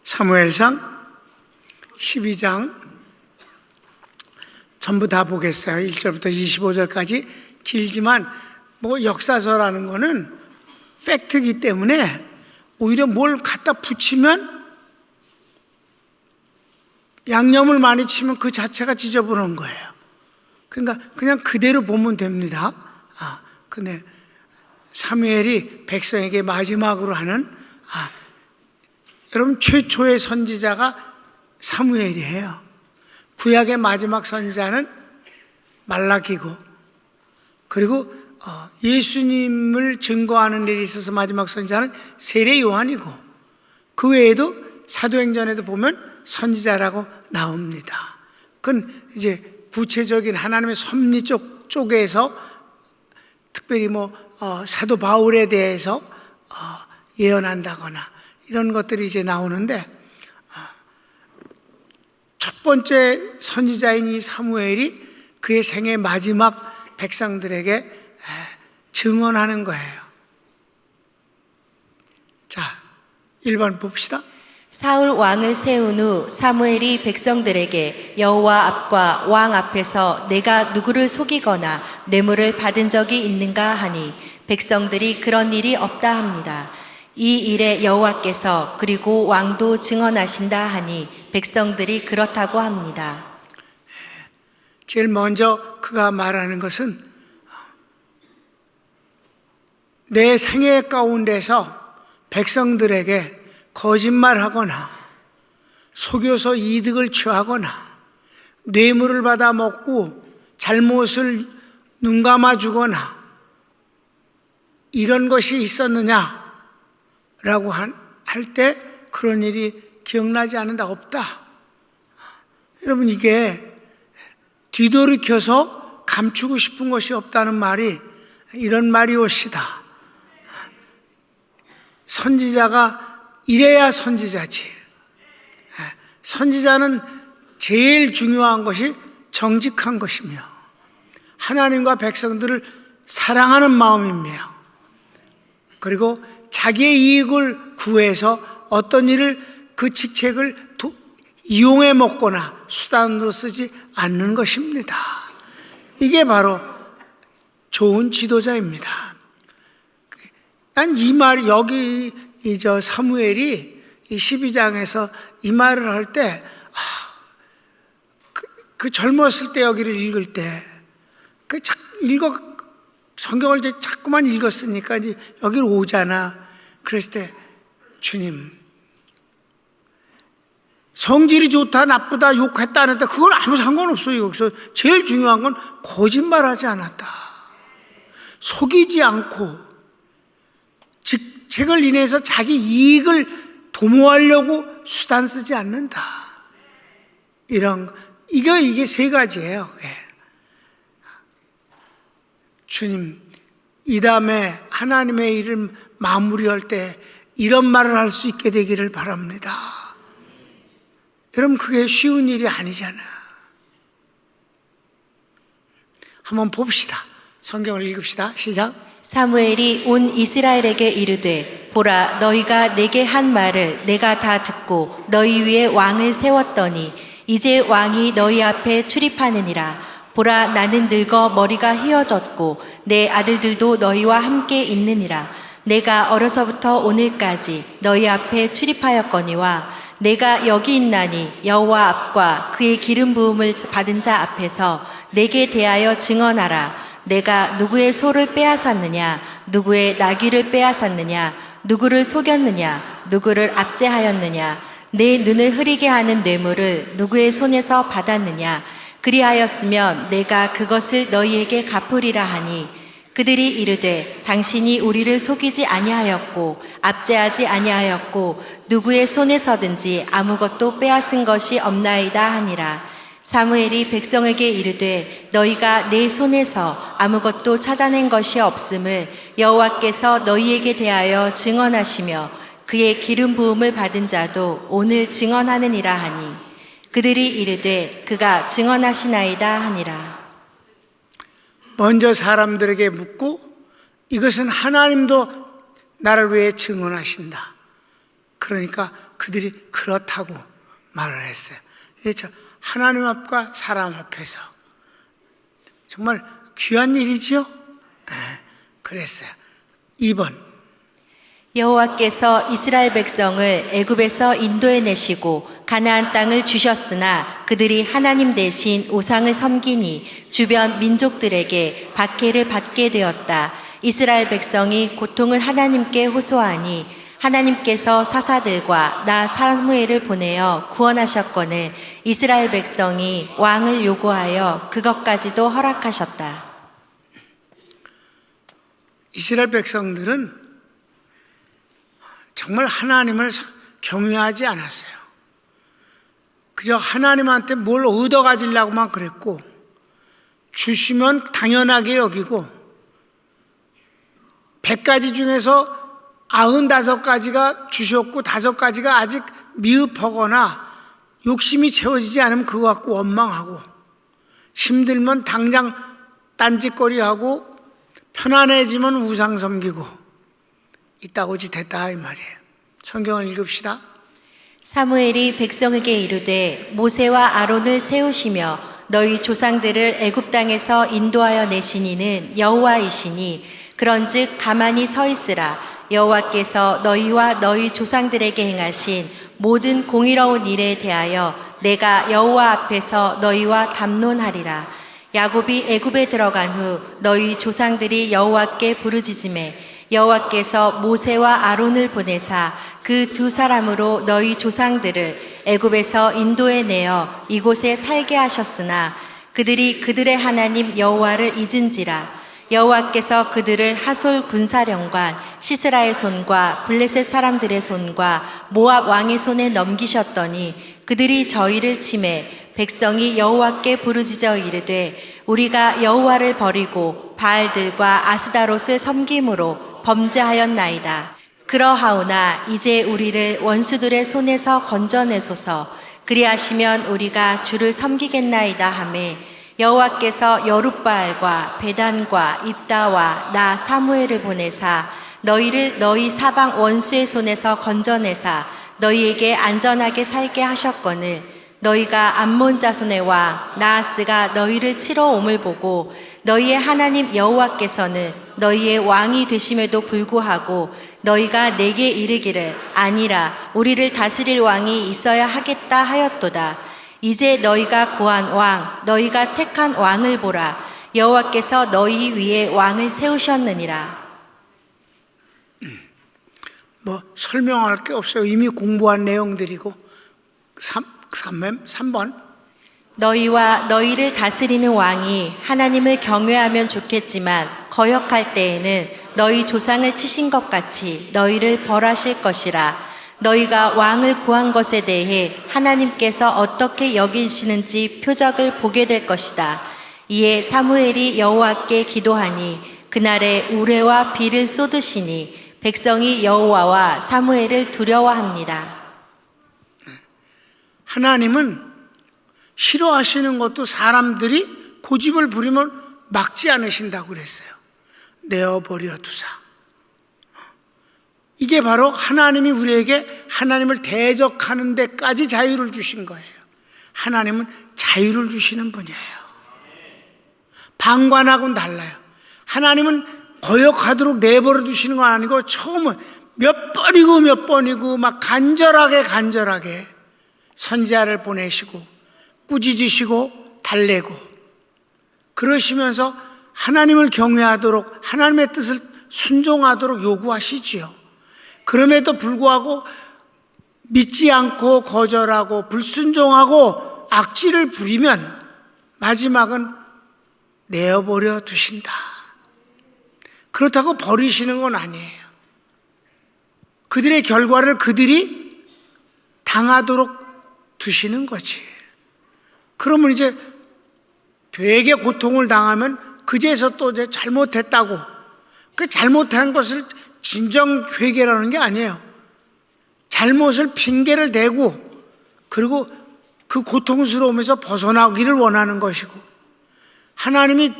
사무엘상 12장 전부 다 보겠어요. 1절부터 25절까지 길지만 역사서라는 거는 팩트이기 때문에 오히려 뭘 갖다 붙이면 양념을 많이 치면 그 자체가 지저분한 거예요. 그러니까 그냥 그대로 보면 됩니다. 근데 사무엘이 백성에게 마지막으로 하는 여러분 최초의 선지자가 사무엘이에요. 구약의 마지막 선지자는 말라기고, 그리고 예수님을 증거하는 일이 있어서 마지막 선지자는 세례 요한이고, 그 외에도 사도행전에도 보면 선지자라고 나옵니다. 그건 이제 구체적인 하나님의 섭리 쪽에서 특별히 사도 바울에 대해서 예언한다거나 이런 것들이 이제 나오는데, 첫 번째 선지자인 이 사무엘이 그의 생애 마지막 백성들에게 증언하는 거예요. 자, 1번 봅시다. 사울 왕을 세운 후 사무엘이 백성들에게 여호와 앞과 왕 앞에서 내가 누구를 속이거나 뇌물을 받은 적이 있는가 하니 백성들이 그런 일이 없다 합니다. 이 일에 여호와께서 그리고 왕도 증언하신다 하니 백성들이 그렇다고 합니다. 제일 먼저 그가 말하는 것은 내 생애 가운데서 백성들에게 거짓말하거나 속여서 이득을 취하거나 뇌물을 받아 먹고 잘못을 눈감아 주거나 이런 것이 있었느냐라고 할 때 그런 일이 기억나지 않는다, 없다. 여러분, 이게 뒤돌이켜서 감추고 싶은 것이 없다는 말이 이런 말이옵시다. 선지자가 이래야 선지자지. 선지자는 제일 중요한 것이 정직한 것이며 하나님과 백성들을 사랑하는 마음이며, 그리고 자기의 이익을 구해서 어떤 일을 그 직책을 이용해 먹거나 수단으로 쓰지 않는 것입니다. 이게 바로 좋은 지도자입니다. 난 이 말, 여기 사무엘이 이 12장에서 이 말을 할 때, 그 젊었을 때 여기를 읽을 때, 성경을 이제 자꾸만 읽었으니까 이제 여기로 오잖아. 그랬을 때, 주님, 성질이 좋다, 나쁘다, 욕했다, 안 했다, 그건 아무 상관없어요. 여기서 제일 중요한 건 거짓말하지 않았다. 속이지 않고, 직책을 인해서 자기 이익을 도모하려고 수단 쓰지 않는다. 이게 세 가지예요. 주님, 이 다음에 하나님의 일을 마무리할 때 이런 말을 할 수 있게 되기를 바랍니다. 여러분, 그게 쉬운 일이 아니잖아. 한번 봅시다. 성경을 읽읍시다. 시작. 사무엘이 온 이스라엘에게 이르되 보라, 너희가 내게 한 말을 내가 다 듣고 너희 위에 왕을 세웠더니 이제 왕이 너희 앞에 출입하느니라. 보라, 나는 늙어 머리가 휘어졌고 내 아들들도 너희와 함께 있느니라. 내가 어려서부터 오늘까지 너희 앞에 출입하였거니와 내가 여기 있나니 여호와 앞과 그의 기름 부음을 받은 자 앞에서 내게 대하여 증언하라. 내가 누구의 소를 빼앗았느냐, 누구의 나귀를 빼앗았느냐, 누구를 속였느냐, 누구를 압제하였느냐, 내 눈을 흐리게 하는 뇌물을 누구의 손에서 받았느냐. 그리하였으면 내가 그것을 너희에게 갚으리라 하니 그들이 이르되 당신이 우리를 속이지 아니하였고 압제하지 아니하였고 누구의 손에서든지 아무것도 빼앗은 것이 없나이다 하니라. 사무엘이 백성에게 이르되 너희가 내 손에서 아무것도 찾아낸 것이 없음을 여호와께서 너희에게 대하여 증언하시며 그의 기름 부음을 받은 자도 오늘 증언하느니라 하니 그들이 이르되 그가 증언하시나이다 하니라. 먼저 사람들에게 묻고 이것은 하나님도 나를 위해 증언하신다. 그러니까 그들이 그렇다고 말을 했어요. 하나님 앞과 사람 앞에서 정말 귀한 일이지요? 그랬어요. 2번. 여호와께서 이스라엘 백성을 애굽에서 인도해 내시고 가나안 땅을 주셨으나 그들이 하나님 대신 우상을 섬기니 주변 민족들에게 박해를 받게 되었다. 이스라엘 백성이 고통을 하나님께 호소하니 하나님께서 사사들과 나 사무엘을 보내어 구원하셨거늘 이스라엘 백성이 왕을 요구하여 그것까지도 허락하셨다. 이스라엘 백성들은 정말 하나님을 경외하지 않았어요. 그저 하나님한테 뭘 얻어가지려고만 그랬고, 주시면 당연하게 여기고, 100가지 중에서 95가지가 주셨고 5가지가 아직 미흡하거나 욕심이 채워지지 않으면 그거 갖고 원망하고, 힘들면 당장 딴짓거리하고, 편안해지면 우상 섬기고 있다고 짓했다 이 말이에요. 성경을 읽읍시다. 사무엘이 백성에게 이르되 모세와 아론을 세우시며 너희 조상들을 애굽 땅에서 인도하여 내신 이는 여호와이시니 그런즉 가만히 서 있으라. 여호와께서 너희와 너희 조상들에게 행하신 모든 공의로운 일에 대하여 내가 여호와 앞에서 너희와 담론하리라. 야곱이 애굽에 들어간 후 너희 조상들이 여호와께 부르짖음에 여호와께서 모세와 아론을 보내사 그 두 사람으로 너희 조상들을 애굽에서 인도해 내어 이곳에 살게 하셨으나 그들이 그들의 하나님 여호와를 잊은지라. 여호와께서 그들을 하솔 군사령관 시스라의 손과 블레셋 사람들의 손과 모압 왕의 손에 넘기셨더니 그들이 저희를 치매 백성이 여호와께 부르짖어 이르되 우리가 여호와를 버리고 바알들과 아스다롯을 섬김으로 범죄하였나이다. 그러하오나 이제 우리를 원수들의 손에서 건져내소서. 그리하시면 우리가 주를 섬기겠나이다 하매 여호와께서 여룻바알과 베단과 입다와 나 사무엘을 보내사 너희를 너희 사방 원수의 손에서 건져내사 너희에게 안전하게 살게 하셨거늘 너희가 암몬 자손의 왕 나하스가 너희를 치러 옴을 보고 너희의 하나님 여호와께서는 너희의 왕이 되심에도 불구하고 너희가 내게 이르기를 아니라 우리를 다스릴 왕이 있어야 하겠다 하였도다. 이제 너희가 구한 왕 너희가 택한 왕을 보라. 여호와께서 너희 위에 왕을 세우셨느니라. 뭐 설명할 게 없어요. 이미 공부한 내용들이고. 3번. 너희와 너희를 다스리는 왕이 하나님을 경외하면 좋겠지만 거역할 때에는 너희 조상을 치신 것 같이 너희를 벌하실 것이라. 너희가 왕을 구한 것에 대해 하나님께서 어떻게 여기시는지 표적을 보게 될 것이다. 이에 사무엘이 여호와께 기도하니 그날에 우레와 비를 쏟으시니 백성이 여호와와 사무엘을 두려워합니다. 하나님은 싫어하시는 것도 사람들이 고집을 부리면 막지 않으신다고 그랬어요. 내어버려 두사. 이게 바로 하나님이 우리에게 하나님을 대적하는 데까지 자유를 주신 거예요. 하나님은 자유를 주시는 분이에요. 방관하고는 달라요. 하나님은 거역하도록 내버려 두시는 건 아니고 처음은 몇 번이고 막 간절하게 선지자를 보내시고 꾸짖으시고 달래고 그러시면서 하나님을 경외하도록 하나님의 뜻을 순종하도록 요구하시지요. 그럼에도 불구하고 믿지 않고 거절하고 불순종하고 악질을 부리면 마지막은 내어버려 두신다. 그렇다고 버리시는 건 아니에요. 그들의 결과를 그들이 당하도록 두시는 거지. 그러면 이제 되게 고통을 당하면 그제서 또 이제 잘못했다고 그 잘못한 것을 진정 회개라는 게 아니에요. 잘못을 핑계를 대고 그리고 그 고통스러움에서 벗어나기를 원하는 것이고 하나님이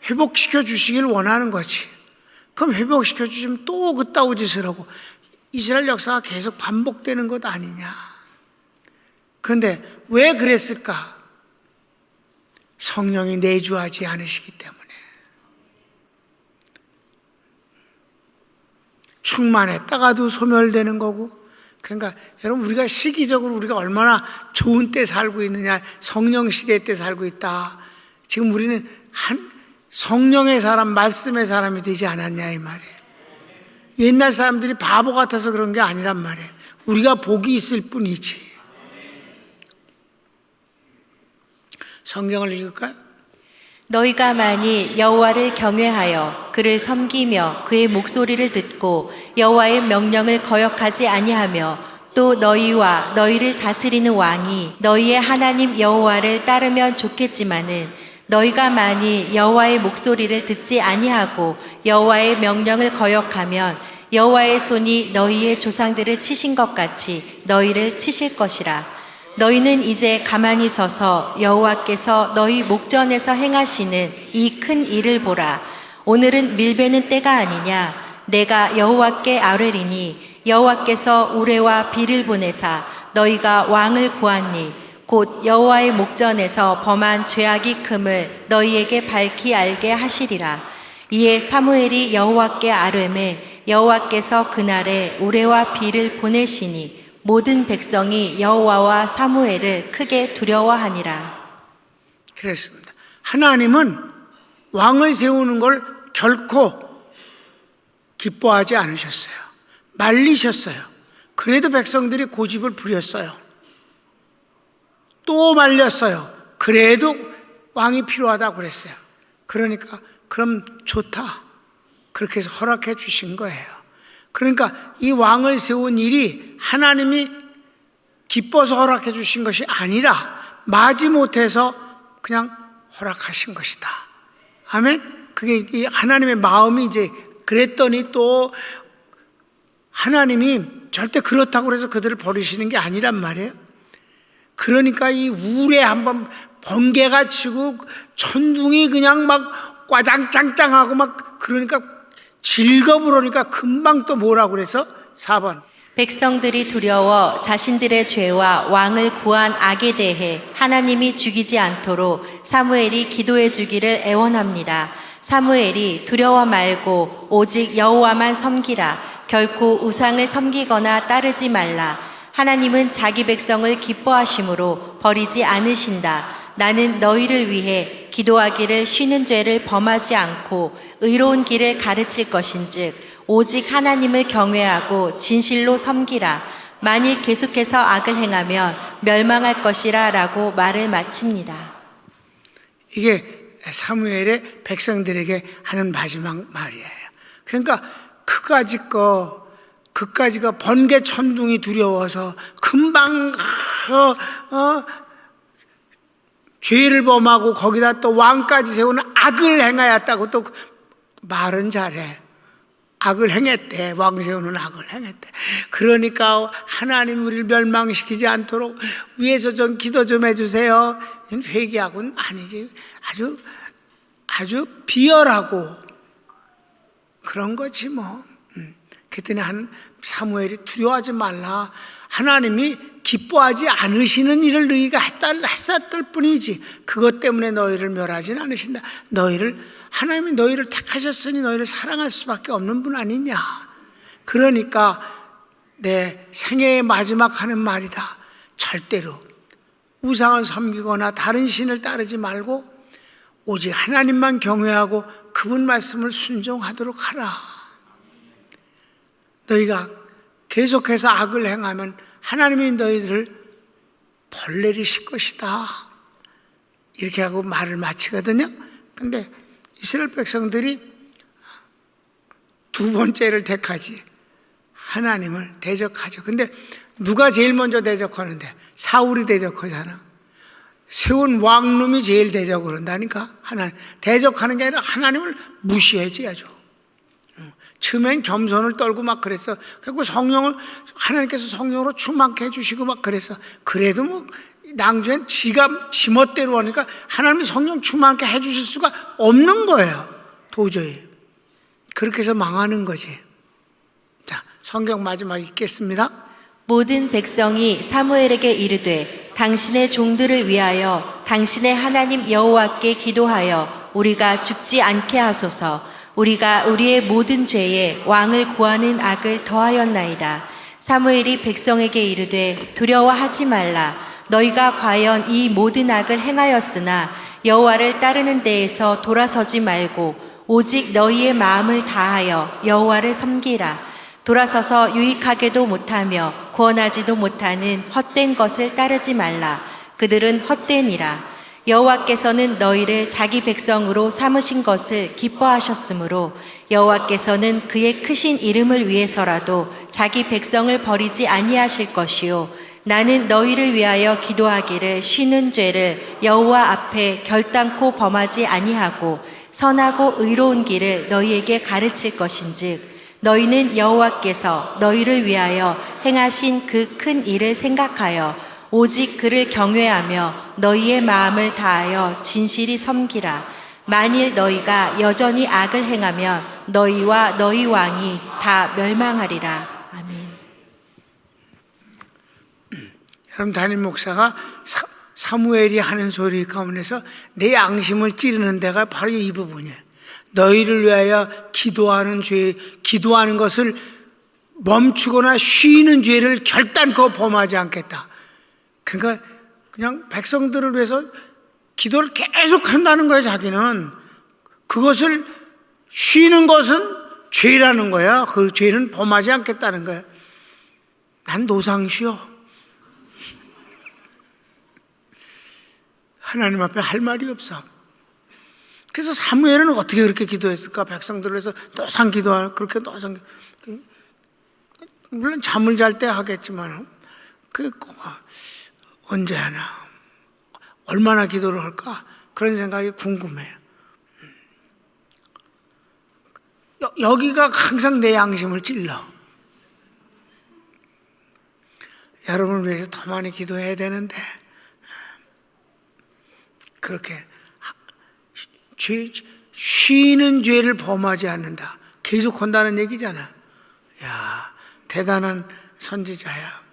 회복시켜 주시길 원하는 거지. 그럼 회복시켜 주시면 또 그따구 짓을 하고 이스라엘 역사가 계속 반복되는 것 아니냐. 그런데 왜 그랬을까? 성령이 내주하지 않으시기 때문에. 충만했다가도 소멸되는 거고. 그러니까 여러분, 우리가 시기적으로 우리가 얼마나 좋은 때 살고 있느냐, 성령 시대 때 살고 있다. 지금 우리는 성령의 사람, 말씀의 사람이 되지 않았냐 이 말이에요. 옛날 사람들이 바보 같아서 그런 게 아니란 말이에요. 우리가 복이 있을 뿐이지. 성경을 읽을까요? 너희가 만일 여호와를 경외하여 그를 섬기며 그의 목소리를 듣고 여호와의 명령을 거역하지 아니하며 또 너희와 너희를 다스리는 왕이 너희의 하나님 여호와를 따르면 좋겠지만은 너희가 만일 여호와의 목소리를 듣지 아니하고 여호와의 명령을 거역하면 여호와의 손이 너희의 조상들을 치신 것 같이 너희를 치실 것이라. 너희는 이제 가만히 서서 여호와께서 너희 목전에서 행하시는 이 큰 일을 보라. 오늘은 밀베는 때가 아니냐. 내가 여호와께 아뢰리니 여호와께서 우레와 비를 보내사 너희가 왕을 구하니 곧 여호와의 목전에서 범한 죄악이 큼을 너희에게 밝히 알게 하시리라. 이에 사무엘이 여호와께 아뢰매 여호와께서 그날에 우레와 비를 보내시니 모든 백성이 여호와와 사무엘을 크게 두려워하니라. 그랬습니다. 하나님은 왕을 세우는 걸 결코 기뻐하지 않으셨어요. 말리셨어요. 그래도 백성들이 고집을 부렸어요. 또 말렸어요. 그래도 왕이 필요하다고 그랬어요. 그러니까 그럼 좋다. 그렇게 해서 허락해 주신 거예요. 그러니까 이 왕을 세운 일이 하나님이 기뻐서 허락해 주신 것이 아니라 마지못해서 그냥 허락하신 것이다. 아멘? 그게 하나님의 마음이 이제 그랬더니 또 하나님이 절대 그렇다고 해서 그들을 버리시는 게 아니란 말이에요. 그러니까 이 우레 한번 번개가 치고 천둥이 그냥 막 꽈장짱짱하고 막 그러니까 질겁으로니까 금방 또 뭐라고 그래서 4번 백성들이 두려워 자신들의 죄와 왕을 구한 악에 대해 하나님이 죽이지 않도록 사무엘이 기도해 주기를 애원합니다. 사무엘이 두려워 말고 오직 여호와만 섬기라. 결코 우상을 섬기거나 따르지 말라. 하나님은 자기 백성을 기뻐하심으로 버리지 않으신다. 나는 너희를 위해 기도하기를 쉬는 죄를 범하지 않고 의로운 길을 가르칠 것인즉 오직 하나님을 경외하고 진실로 섬기라. 만일 계속해서 악을 행하면 멸망할 것이라 라고 말을 마칩니다. 이게 사무엘의 백성들에게 하는 마지막 말이에요. 그러니까 그까지가 번개 천둥이 두려워서 금방 죄를 범하고 거기다 또 왕까지 세우는 악을 행하였다고 또 말은 잘해. 악을 행했대. 왕 세우는 악을 행했대. 그러니까 하나님 우리를 멸망시키지 않도록 위에서 좀 기도 좀 해주세요. 회개하고는 아니지. 아주 비열하고 그런 거지 뭐. 그랬더니 사무엘이 두려워하지 말라. 하나님이 기뻐하지 않으시는 일을 너희가 했었을 뿐이지 그것 때문에 너희를 멸하지는 않으신다. 하나님이 너희를 택하셨으니 너희를 사랑할 수밖에 없는 분 아니냐. 그러니까 내 생애의 마지막 하는 말이다. 절대로 우상을 섬기거나 다른 신을 따르지 말고 오직 하나님만 경외하고 그분 말씀을 순종하도록 하라. 너희가 계속해서 악을 행하면 하나님이 너희들을 벌 내리실 것이다. 이렇게 하고 말을 마치거든요. 근데 이스라엘 백성들이 두 번째를 택하지. 하나님을 대적하죠. 근데 누가 제일 먼저 대적하는데? 사울이 대적하잖아. 세운 왕놈이 제일 대적을 한다니까. 하나님 대적하는 게 아니라 하나님을 무시하지 아주. 처음엔 겸손을 떨고 막 그랬어. 그리고 하나님께서 성령으로 충만케 해주시고 막 그랬어. 그래도 뭐 낭주엔 지 멋대로 하니까 하나님이 성령 충만케 해주실 수가 없는 거예요. 도저히. 그렇게 해서 망하는 거지. 자, 성경 마지막 읽겠습니다. 모든 백성이 사무엘에게 이르되 당신의 종들을 위하여 당신의 하나님 여호와께 기도하여 우리가 죽지 않게 하소서. 우리가 우리의 모든 죄에 왕을 구하는 악을 더하였나이다. 사무엘이 백성에게 이르되 두려워하지 말라. 너희가 과연 이 모든 악을 행하였으나 여호와를 따르는 데에서 돌아서지 말고 오직 너희의 마음을 다하여 여호와를 섬기라. 돌아서서 유익하게도 못하며 구원하지도 못하는 헛된 것을 따르지 말라. 그들은 헛되니라. 여호와께서는 너희를 자기 백성으로 삼으신 것을 기뻐하셨으므로 여호와께서는 그의 크신 이름을 위해서라도 자기 백성을 버리지 아니하실 것이요 나는 너희를 위하여 기도하기를 쉬는 죄를 여호와 앞에 결단코 범하지 아니하고 선하고 의로운 길을 너희에게 가르칠 것인즉 너희는 여호와께서 너희를 위하여 행하신 그 큰 일을 생각하여 오직 그를 경외하며 너희의 마음을 다하여 진실이 섬기라. 만일 너희가 여전히 악을 행하면 너희와 너희 왕이 다 멸망하리라. 아멘. 여러분, 담임 목사가 사무엘이 하는 소리 가운데서 내 양심을 찌르는 데가 바로 이 부분이에요. 너희를 위하여 기도하는 것을 멈추거나 쉬는 죄를 결단코 범하지 않겠다. 그러니까 그냥 백성들을 위해서 기도를 계속 한다는 거예요. 자기는 그것을 쉬는 것은 죄라는 거야. 그 죄는 범하지 않겠다는 거야. 난 노상시요. 하나님 앞에 할 말이 없어. 그래서 사무엘은 어떻게 그렇게 기도했을까? 백성들을 위해서 노상 기도할 그렇게 노상 물론 잠을 잘 때 하겠지만 그 언제 하나 얼마나 기도를 할까? 그런 생각이 궁금해요. 여기가 항상 내 양심을 찔러. 여러분을 위해서 더 많이 기도해야 되는데 그렇게 쉬는 죄를 범하지 않는다. 계속 한다는 얘기잖아. 야, 대단한 선지자야.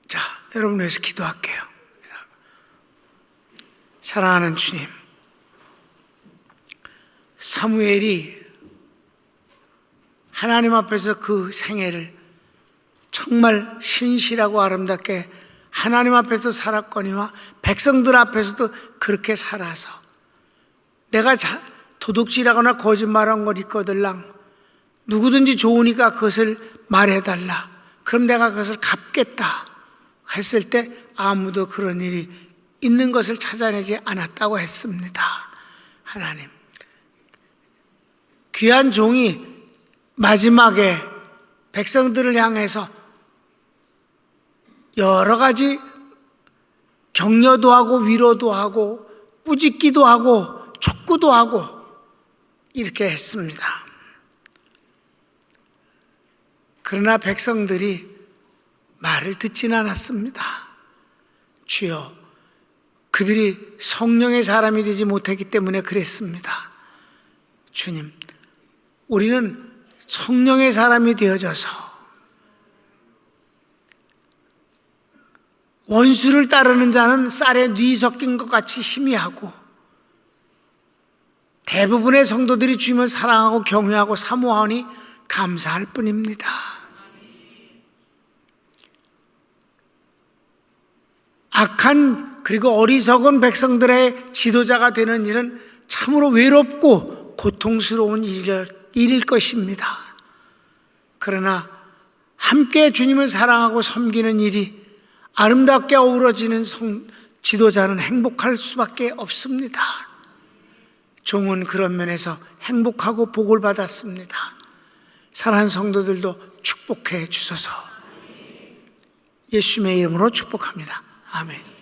자, 여러분 위해서 기도할게요. 사랑하는 주님, 사무엘이 하나님 앞에서 그 생애를 정말 신실하고 아름답게 하나님 앞에서 살았거니와 백성들 앞에서도 그렇게 살아서 내가 도둑질하거나 거짓말한 걸 있거들랑 누구든지 좋으니까 그것을 말해달라. 그럼 내가 그것을 갚겠다 했을 때 아무도 그런 일이 있는 것을 찾아내지 않았다고 했습니다. 하나님, 귀한 종이 마지막에 백성들을 향해서 여러 가지 격려도 하고 위로도 하고 꾸짖기도 하고 촉구도 하고 이렇게 했습니다. 그러나 백성들이 말을 듣지는 않았습니다. 주여, 그들이 성령의 사람이 되지 못했기 때문에 그랬습니다. 주님, 우리는 성령의 사람이 되어져서 원수를 따르는 자는 쌀에 뉘 섞인 것 같이 희미하고 대부분의 성도들이 주님을 사랑하고 경외하고 사모하니 감사할 뿐입니다. 악한 그리고 어리석은 백성들의 지도자가 되는 일은 참으로 외롭고 고통스러운 일일 것입니다. 그러나 함께 주님을 사랑하고 섬기는 일이 아름답게 어우러지는 지도자는 행복할 수밖에 없습니다. 종은 그런 면에서 행복하고 복을 받았습니다. 사랑하는 성도들도 축복해 주소서. 예수님의 이름으로 축복합니다. 아멘.